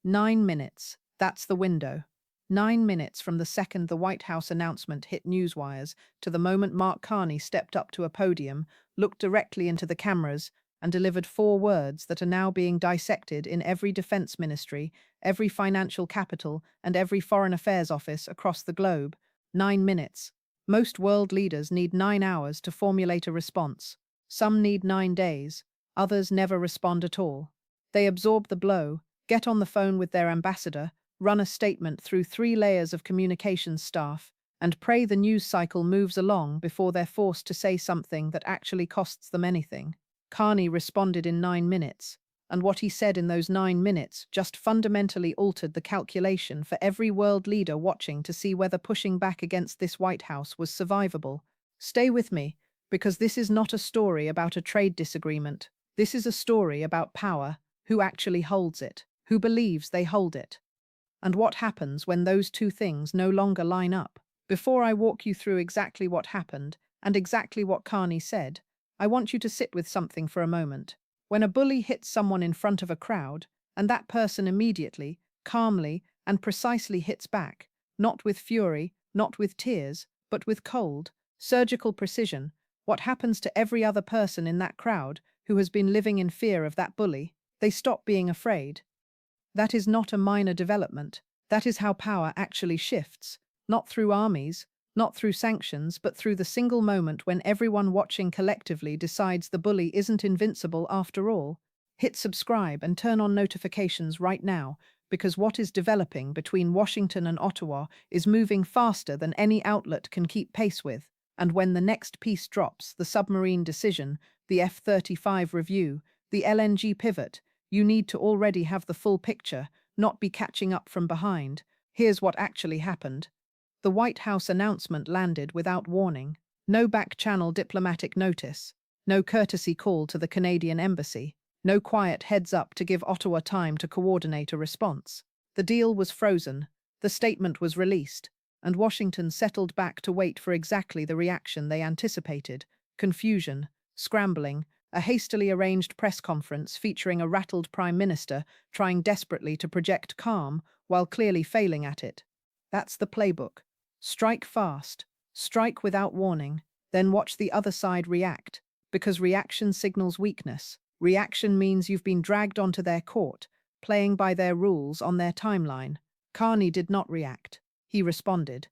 9 minutes. That's the window. 9 minutes from the second the White House announcement hit newswires to the moment Mark Carney stepped up to a podium, looked directly into the cameras, and delivered 4 words that are now being dissected in every defense ministry, every financial capital, and every foreign affairs office across the globe. 9 minutes. Most world leaders need 9 hours to formulate a response. Some need 9 days. Others never respond at all. They absorb the blow, get on the phone with their ambassador, run a statement through 3 layers of communications staff, and pray the news cycle moves along before they're forced to say something that actually costs them anything. Carney responded in 9 minutes, and what he said in those 9 minutes just fundamentally altered the calculation for every world leader watching to see whether pushing back against this White House was survivable. Stay with me, because this is not a story about a trade disagreement. This is a story about power, who actually holds it, who believes they hold it, and what happens when those two things no longer line up. Before I walk you through exactly what happened and exactly what Carney said, I want you to sit with something for a moment. When a bully hits someone in front of a crowd, and that person immediately, calmly, and precisely hits back, not with fury, not with tears, but with cold, surgical precision, what happens to every other person in that crowd who has been living in fear of that bully? They stop being afraid. That is not a minor development. That is how power actually shifts, not through armies, not through sanctions, but through the single moment when everyone watching collectively decides the bully isn't invincible after all. Hit subscribe and turn on notifications right now, because what is developing between Washington and Ottawa is moving faster than any outlet can keep pace with. And when the next piece drops, the submarine decision, the F-35 review, the LNG pivot, you need to already have the full picture, not be catching up from behind. Here's what actually happened. The White House announcement landed without warning. No back-channel diplomatic notice. No courtesy call to the Canadian embassy. No quiet heads-up to give Ottawa time to coordinate a response. The deal was frozen. The statement was released. And Washington settled back to wait for exactly the reaction they anticipated. Confusion, scrambling, a hastily arranged press conference featuring a rattled prime minister trying desperately to project calm while clearly failing at it. That's the playbook. Strike fast, strike without warning, then watch the other side react, because reaction signals weakness. Reaction means you've been dragged onto their court, playing by their rules on their timeline. Carney did not react. He responded.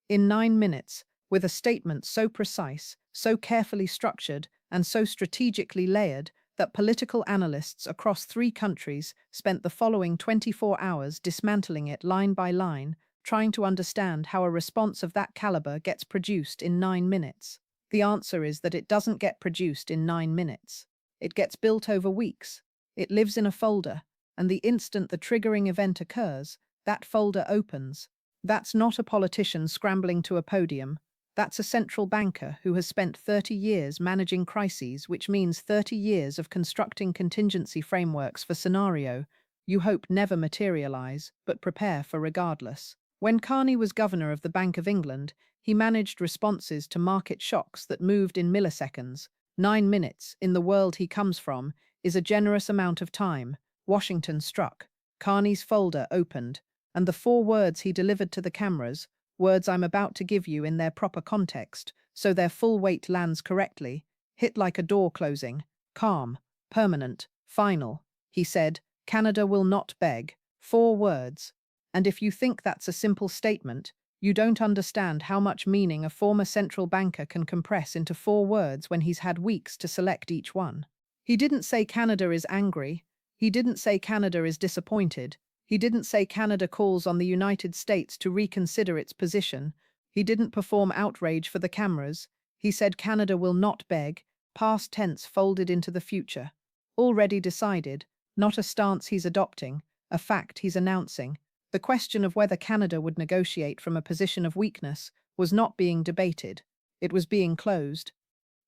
In 9 minutes, with a statement so precise, so carefully structured, and so strategically layered that political analysts across 3 countries spent the following 24 hours dismantling it line by line, trying to understand how a response of that caliber gets produced in 9 minutes. The answer is that it doesn't get produced in 9 minutes. It gets built over weeks. It lives in a folder, and the instant the triggering event occurs, that folder opens. That's not a politician scrambling to a podium. That's a central banker who has spent 30 years managing crises, which means 30 years of constructing contingency frameworks for scenario you hope never materialize, but prepare for regardless. When Carney was governor of the Bank of England, he managed responses to market shocks that moved in milliseconds. 9 minutes, in the world he comes from, is a generous amount of time. Washington struck. Carney's folder opened, and the 4 words he delivered to the cameras, words I'm about to give you in their proper context, so their full weight lands correctly, hit like a door closing. Calm, permanent, final. He said, "Canada will not beg." 4 words. And if you think that's a simple statement, you don't understand how much meaning a former central banker can compress into 4 words when he's had weeks to select each one. He didn't say Canada is angry. He didn't say Canada is disappointed. He didn't say Canada calls on the United States to reconsider its position. He didn't perform outrage for the cameras. He said Canada will not beg, past tense folded into the future. Already decided, not a stance he's adopting, a fact he's announcing. The question of whether Canada would negotiate from a position of weakness was not being debated. It was being closed.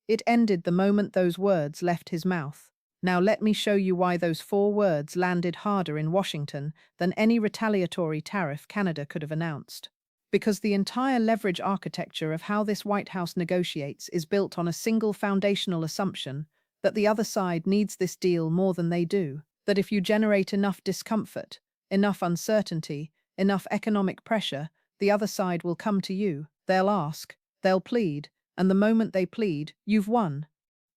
It ended the moment those words left his mouth. Now let me show you why those 4 words landed harder in Washington than any retaliatory tariff Canada could have announced. Because the entire leverage architecture of how this White House negotiates is built on a single foundational assumption that the other side needs this deal more than they do, that if you generate enough discomfort, enough uncertainty, enough economic pressure, the other side will come to you. They'll ask, they'll plead, and the moment they plead, you've won.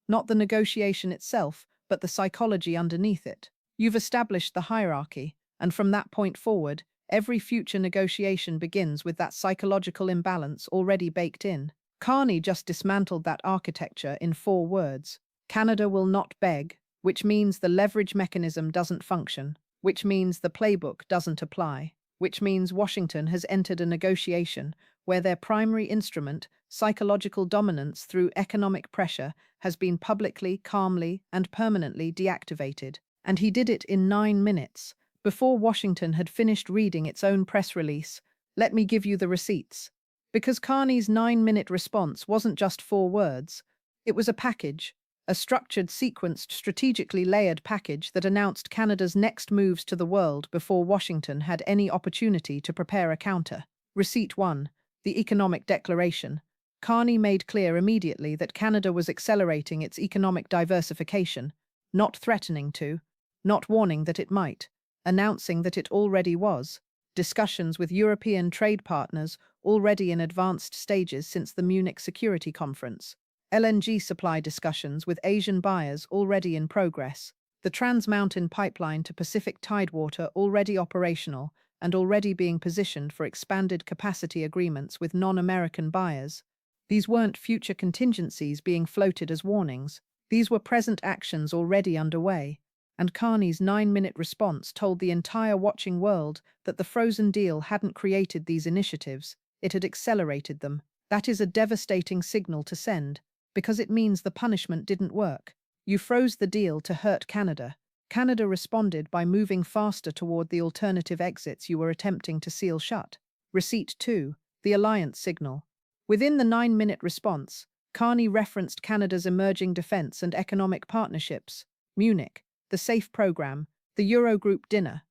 Not the negotiation itself, but the psychology underneath it. You've established the hierarchy, and from that point forward, every future negotiation begins with that psychological imbalance already baked in. Carney just dismantled that architecture in 4 words. Canada will not beg, which means the leverage mechanism doesn't function, which means the playbook doesn't apply, which means Washington has entered a negotiation where their primary instrument, psychological dominance through economic pressure, has been publicly, calmly, and permanently deactivated. And he did it in 9 minutes, before Washington had finished reading its own press release. Let me give you the receipts. Because Carney's 9-minute response wasn't just 4 words, it was a package, a structured, sequenced, strategically layered package that announced Canada's next moves to the world before Washington had any opportunity to prepare a counter. Receipt 1, the Economic Declaration. Carney made clear immediately that Canada was accelerating its economic diversification, not threatening to, not warning that it might, announcing that it already was. Discussions with European trade partners already in advanced stages since the Munich Security Conference. LNG supply discussions with Asian buyers already in progress. The Trans Mountain pipeline to Pacific Tidewater already operational and already being positioned for expanded capacity agreements with non-American buyers. These weren't future contingencies being floated as warnings. These were present actions already underway. And Carney's 9-minute response told the entire watching world that the frozen deal hadn't created these initiatives, it had accelerated them. That is a devastating signal to send, because it means the punishment didn't work. You froze the deal to hurt Canada. Canada responded by moving faster toward the alternative exits you were attempting to seal shut. Receipt 2, the alliance signal. Within the 9-minute response, Carney referenced Canada's emerging defense and economic partnerships, Munich, the SAFE program, the Eurogroup dinner,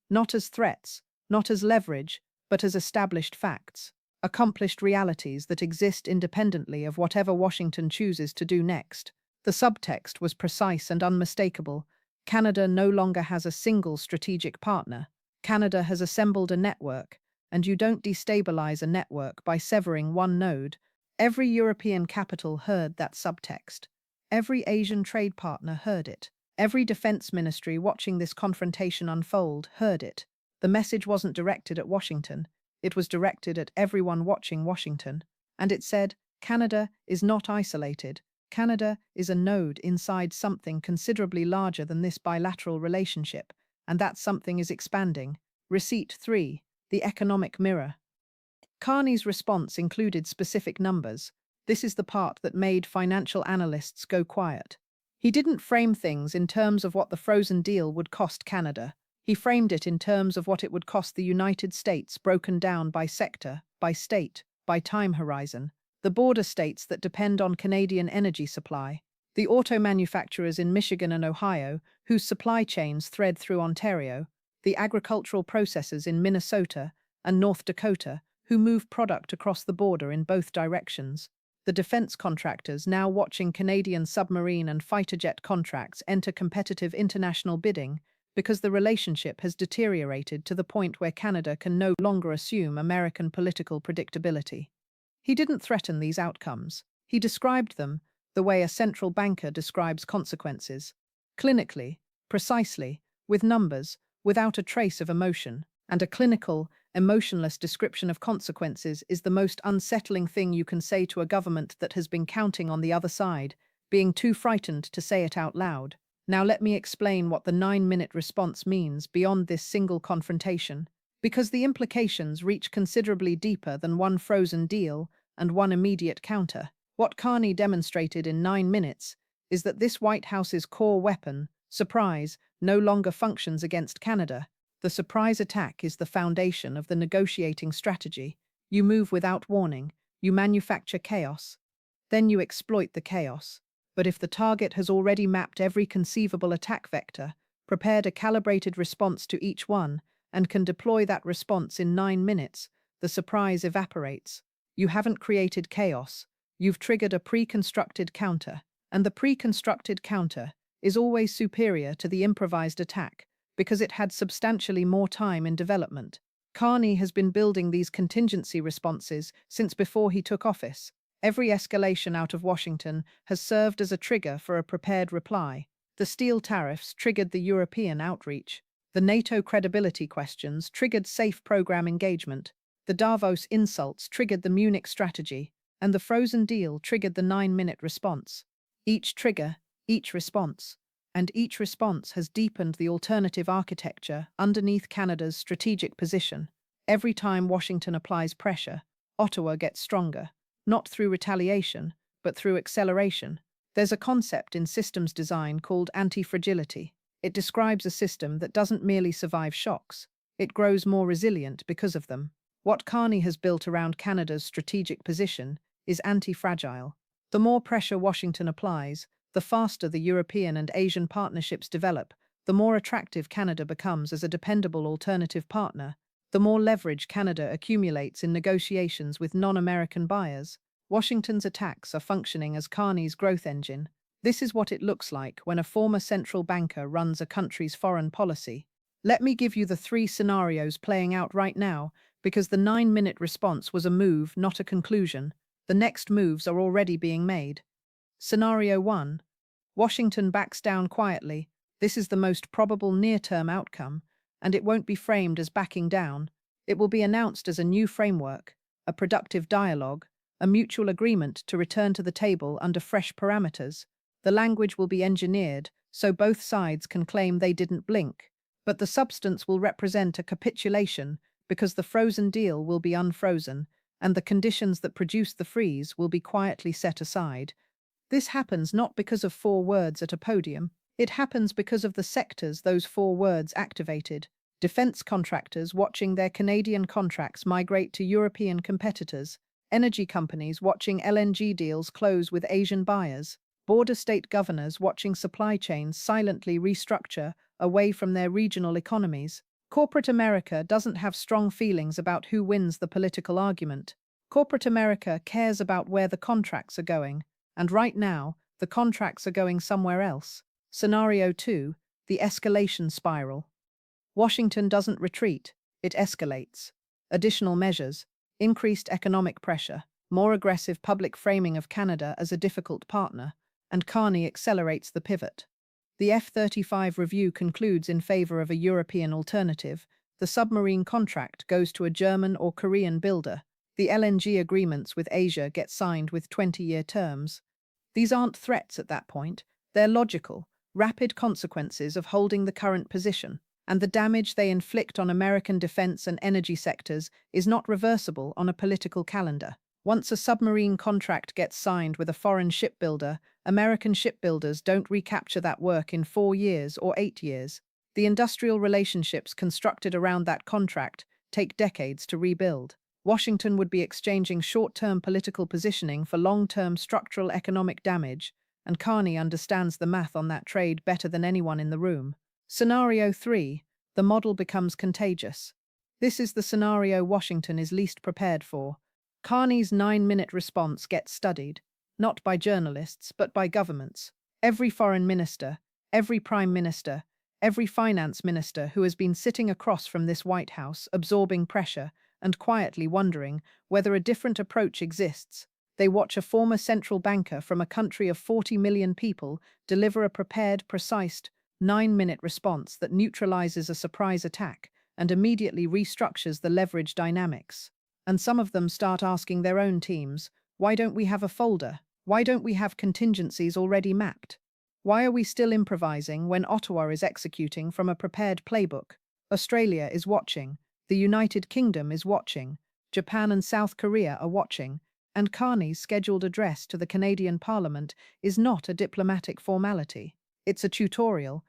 not as threats, not as leverage, but as established facts, accomplished realities that exist independently of whatever Washington chooses to do next. The subtext was precise and unmistakable. Canada no longer has a single strategic partner. Canada has assembled a network, and you don't destabilize a network by severing one node. Every European capital heard that subtext. Every Asian trade partner heard it. Every defense ministry watching this confrontation unfold heard it. The message wasn't directed at Washington. It was directed at everyone watching Washington. And it said, Canada is not isolated. Canada is a node inside something considerably larger than this bilateral relationship, and that something is expanding. Receipt 3, the economic mirror. Carney's response included specific numbers. This is the part that made financial analysts go quiet. He didn't frame things in terms of what the frozen deal would cost Canada. He framed it in terms of what it would cost the United States broken down by sector, by state, by time horizon. The border states that depend on Canadian energy supply, the auto manufacturers in Michigan and Ohio, whose supply chains thread through Ontario, the agricultural processors in Minnesota and North Dakota, who move product across the border in both directions, the defense contractors now watching Canadian submarine and fighter jet contracts enter competitive international bidding because the relationship has deteriorated to the point where Canada can no longer assume American political predictability. He didn't threaten these outcomes. He described them the way a central banker describes consequences. Clinically, precisely, with numbers, without a trace of emotion. And a clinical, emotionless description of consequences is the most unsettling thing you can say to a government that has been counting on the other side, being too frightened to say it out loud. Now let me explain what the 9-minute response means beyond this single confrontation, because the implications reach considerably deeper than one frozen deal and one immediate counter. What Carney demonstrated in 9 minutes is that this White House's core weapon, surprise, no longer functions against Canada. The surprise attack is the foundation of the negotiating strategy. You move without warning, you manufacture chaos, then you exploit the chaos. But if the target has already mapped every conceivable attack vector, prepared a calibrated response to each one, and can deploy that response in 9 minutes, the surprise evaporates. You haven't created chaos, you've triggered a pre-constructed counter, and the pre-constructed counter is always superior to the improvised attack, because it had substantially more time in development. Carney has been building these contingency responses since before he took office. Every escalation out of Washington has served as a trigger for a prepared reply. The steel tariffs triggered the European outreach. The NATO credibility questions triggered safe program engagement. The Davos insults triggered the Munich strategy. And the frozen deal triggered the 9-minute response. Each trigger, each response. And each response has deepened the alternative architecture underneath Canada's strategic position. Every time Washington applies pressure, Ottawa gets stronger. Not through retaliation, but through acceleration. There's a concept in systems design called anti-fragility. It describes a system that doesn't merely survive shocks. It grows more resilient because of them. What Carney has built around Canada's strategic position is anti-fragile. The more pressure Washington applies, the faster the European and Asian partnerships develop, the more attractive Canada becomes as a dependable alternative partner, the more leverage Canada accumulates in negotiations with non-American buyers. Washington's attacks are functioning as Carney's growth engine. This is what it looks like when a former central banker runs a country's foreign policy. Let me give you the 3 scenarios playing out right now, because the 9-minute response was a move, not a conclusion. The next moves are already being made. Scenario 1. Washington backs down quietly. This is the most probable near-term outcome, and it won't be framed as backing down. It will be announced as a new framework, a productive dialogue, a mutual agreement to return to the table under fresh parameters. The language will be engineered so both sides can claim they didn't blink, but the substance will represent a capitulation because the frozen deal will be unfrozen and the conditions that produced the freeze will be quietly set aside. This happens not because of 4 words at a podium. It happens because of the sectors those 4 words activated. Defense contractors watching their Canadian contracts migrate to European competitors. Energy companies watching LNG deals close with Asian buyers. Border state governors watching supply chains silently restructure away from their regional economies. Corporate America doesn't have strong feelings about who wins the political argument. Corporate America cares about where the contracts are going. And right now, the contracts are going somewhere else. Scenario 2, the escalation spiral. Washington doesn't retreat, it escalates. Additional measures, increased economic pressure, more aggressive public framing of Canada as a difficult partner, and Carney accelerates the pivot. The F-35 review concludes in favor of a European alternative. The submarine contract goes to a German or Korean builder. The LNG agreements with Asia get signed with 20-year terms. These aren't threats at that point. They're logical, rapid consequences of holding the current position, and the damage they inflict on American defense and energy sectors is not reversible on a political calendar. Once a submarine contract gets signed with a foreign shipbuilder, American shipbuilders don't recapture that work in 4 years or 8 years. The industrial relationships constructed around that contract take decades to rebuild. Washington would be exchanging short-term political positioning for long-term structural economic damage, and Carney understands the math on that trade better than anyone in the room. Scenario 3. The model becomes contagious. This is the scenario Washington is least prepared for. Carney's 9-minute response gets studied, not by journalists, but by governments. Every foreign minister, every prime minister, every finance minister who has been sitting across from this White House absorbing pressure and quietly wondering whether a different approach exists. They watch a former central banker from a country of 40 million people deliver a prepared, precise, 9-minute response that neutralizes a surprise attack and immediately restructures the leverage dynamics. And some of them start asking their own teams, why don't we have a folder? Why don't we have contingencies already mapped? Why are we still improvising when Ottawa is executing from a prepared playbook? Australia is watching. The United Kingdom is watching. Japan and South Korea are watching. And Carney's scheduled address to the Canadian Parliament is not a diplomatic formality. It's a tutorial.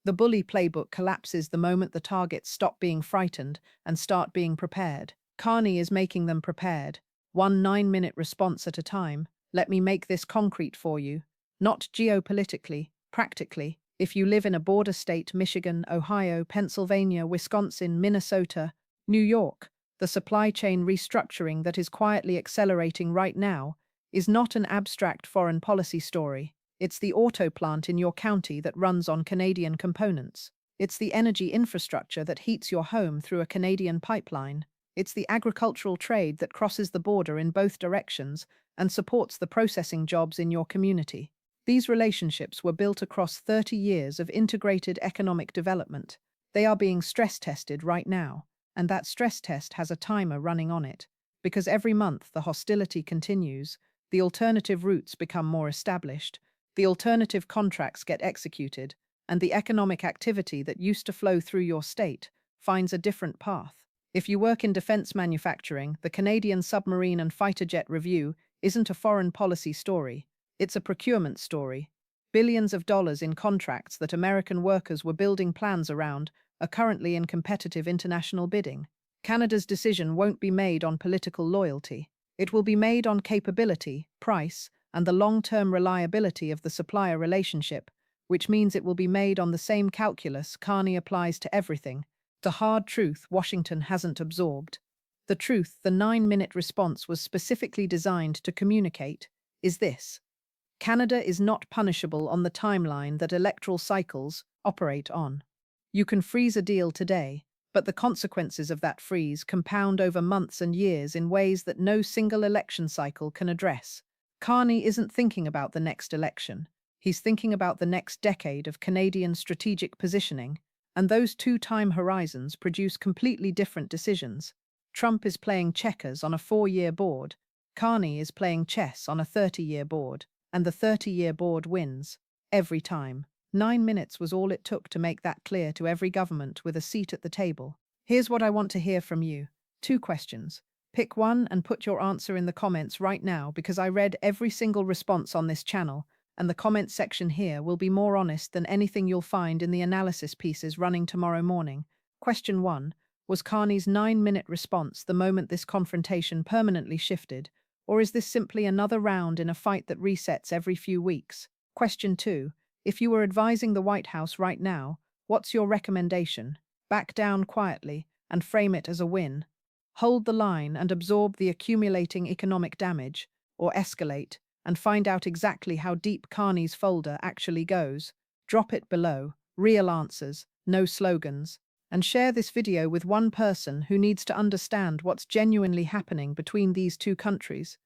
The bully playbook collapses the moment the targets stop being frightened and start being prepared. Carney is making them prepared. 1 9-minute response at a time. Let me make this concrete for you. Not geopolitically, practically. If you live in a border state, Michigan, Ohio, Pennsylvania, Wisconsin, Minnesota, New York, the supply chain restructuring that is quietly accelerating right now is not an abstract foreign policy story. It's the auto plant in your county that runs on Canadian components. It's the energy infrastructure that heats your home through a Canadian pipeline. It's the agricultural trade that crosses the border in both directions and supports the processing jobs in your community. These relationships were built across 30 years of integrated economic development. They are being stress tested right now, and that stress test has a timer running on it. Because every month the hostility continues, the alternative routes become more established, the alternative contracts get executed, and the economic activity that used to flow through your state finds a different path. If you work in defense manufacturing, the Canadian Submarine and Fighter Jet Review isn't a foreign policy story, it's a procurement story. Billions of dollars in contracts that American workers were building plans around are currently in competitive international bidding. Canada's decision won't be made on political loyalty. It will be made on capability, price, and the long-term reliability of the supplier relationship, which means it will be made on the same calculus Carney applies to everything, the hard truth Washington hasn't absorbed. The truth the 9-minute response was specifically designed to communicate is this: Canada is not punishable on the timeline that electoral cycles operate on. You can freeze a deal today, but the consequences of that freeze compound over months and years in ways that no single election cycle can address. Carney isn't thinking about the next election. He's thinking about the next decade of Canadian strategic positioning, and those two time horizons produce completely different decisions. Trump is playing checkers on a 4-year board. Carney is playing chess on a 30-year board, and the 30-year board wins. Every time. 9 minutes was all it took to make that clear to every government with a seat at the table. Here's what I want to hear from you. 2 questions. Pick one and put your answer in the comments right now, because I read every single response on this channel, and the comment section here will be more honest than anything you'll find in the analysis pieces running tomorrow morning. Question 1. Was Carney's 9-minute response the moment this confrontation permanently shifted, or is this simply another round in a fight that resets every few weeks? Question 2. If you were advising the White House right now, what's your recommendation? Back down quietly and frame it as a win. Hold the line and absorb the accumulating economic damage, or escalate and find out exactly how deep Carney's folder actually goes. Drop it below. Real answers, no slogans. And share this video with one person who needs to understand what's genuinely happening between these two countries.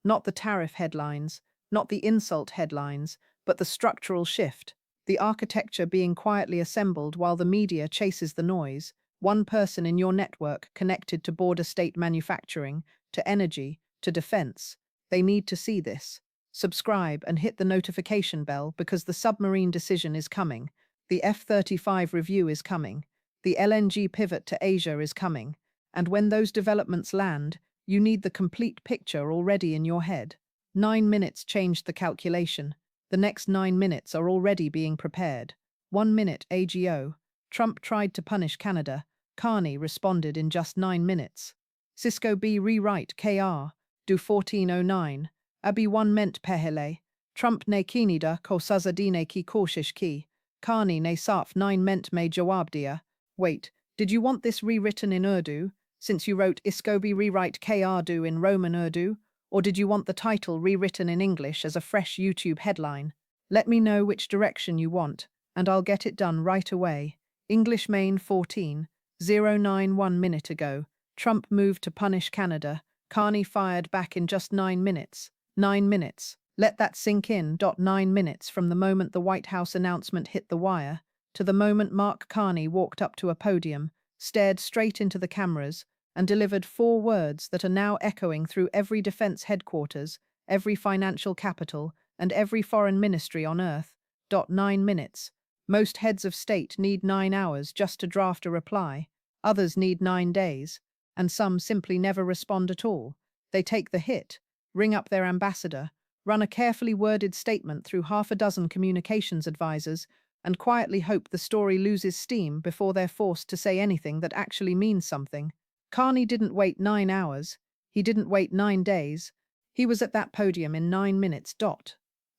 Not the tariff headlines, not the insult headlines, but the structural shift, the architecture being quietly assembled while the media chases the noise, one person in your network connected to border state manufacturing, to energy, to defense. They need to see this. Subscribe and hit the notification bell, because the submarine decision is coming, the F-35 review is coming, the LNG pivot to Asia is coming, and when those developments land, you need the complete picture already in your head. 9 minutes changed the calculation. The next 9 minutes are already being prepared. 1 minute AGO. Trump tried to punish Canada. Carney responded in just 9 minutes. Cisco B rewrite KR. Do 1409. Abi 1 ment pehele. Trump ne kinida ko sazadine ki koshish ki. Carney ne sarf 9 ment me jawab dia. Wait, did you want this rewritten in Urdu, since you wrote Iskobi rewrite KR in Roman Urdu? Or did you want the title rewritten in English as a fresh YouTube headline? Let me know which direction you want, and I'll get it done right away. English Main 14:09 1 minute ago. Trump moved to punish Canada. Carney fired back in just 9 minutes. 9 minutes. Let that sink in. 9 minutes from the moment the White House announcement hit the wire to the moment Mark Carney walked up to a podium, stared straight into the cameras, and delivered 4 words that are now echoing through every defense headquarters, every financial capital, and every foreign ministry on earth. 9 minutes. Most heads of state need 9 hours just to draft a reply. Others need 9 days. And some simply never respond at all. They take the hit, ring up their ambassador, run a carefully worded statement through half a dozen communications advisors, and quietly hope the story loses steam before they're forced to say anything that actually means something. Carney didn't wait 9 hours. He didn't wait 9 days. He was at that podium in 9 minutes.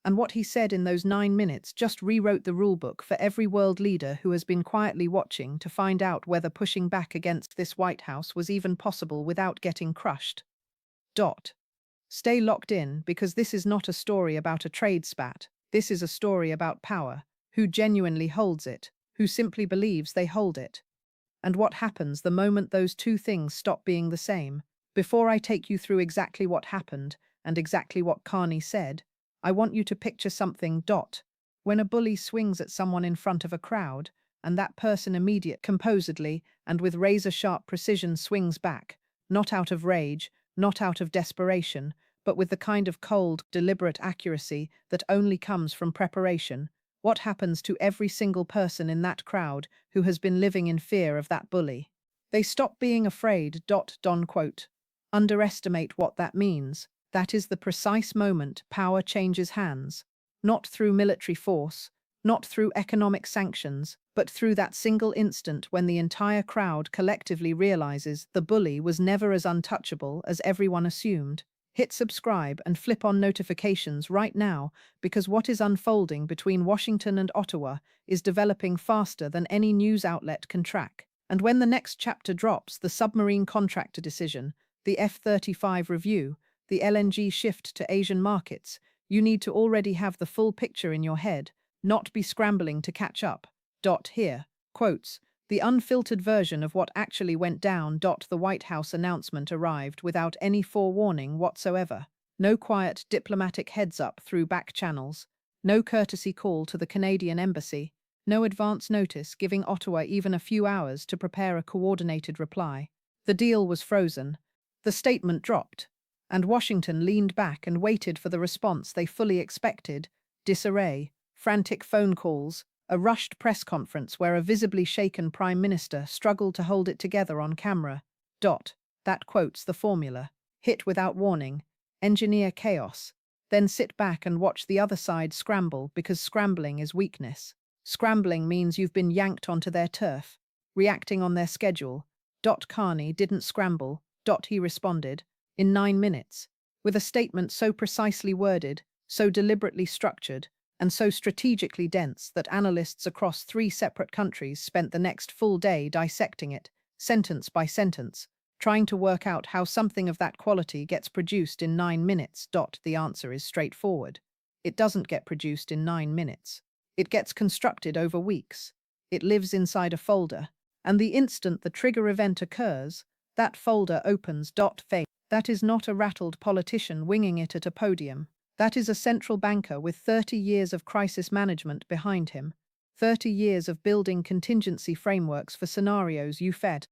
And what he said in those 9 minutes just rewrote the rulebook for every world leader who has been quietly watching to find out whether pushing back against this White House was even possible without getting crushed. Stay locked in, because this is not a story about a trade spat. This is a story about power. Who genuinely holds it? who simply believes they hold it. And what happens the moment those two things stop being the same? Before I take you through exactly what happened and exactly what Carney said, I want you to picture something. When a bully swings at someone in front of a crowd, and that person composedly and with razor-sharp precision swings back, not out of rage, not out of desperation, but with the kind of cold, deliberate accuracy that only comes from preparation, what happens to every single person in that crowd who has been living in fear of that bully? They stop being afraid. Don quote. Underestimate what that means. That is the precise moment power changes hands. Not through military force, not through economic sanctions, but through that single instant when the entire crowd collectively realizes the bully was never as untouchable as everyone assumed. Hit subscribe and flip on notifications right now, because what is unfolding between Washington and Ottawa is developing faster than any news outlet can track. And when the next chapter drops, the submarine contractor decision, the F-35 review, the LNG shift to Asian markets, you need to already have the full picture in your head, not be scrambling to catch up. Here, quotes, the unfiltered version of what actually went down. The White House announcement arrived without any forewarning whatsoever. No quiet diplomatic heads-up through back channels. No courtesy call to the Canadian embassy. No advance notice giving Ottawa even a few hours to prepare a coordinated reply. The deal was frozen. The statement dropped. And Washington leaned back and waited for the response they fully expected: disarray, frantic phone calls, a rushed press conference where a visibly shaken prime minister struggled to hold it together on camera. That quotes the formula. Hit without warning, engineer chaos, then sit back and watch the other side scramble, because scrambling is weakness. Scrambling means you've been yanked onto their turf, reacting on their schedule. Carney didn't scramble. He responded in 9 minutes, with a statement so precisely worded, so deliberately structured, and so strategically dense that analysts across 3 separate countries spent the next full day dissecting it, sentence by sentence, trying to work out how something of that quality gets produced in 9 minutes. The answer is straightforward. It doesn't get produced in 9 minutes. It gets constructed over weeks. It lives inside a folder, and the instant the trigger event occurs, that folder opens. Fake. That is not a rattled politician winging it at a podium. That is a central banker with 30 years of crisis management behind him, 30 years of building contingency frameworks for scenarios you fed.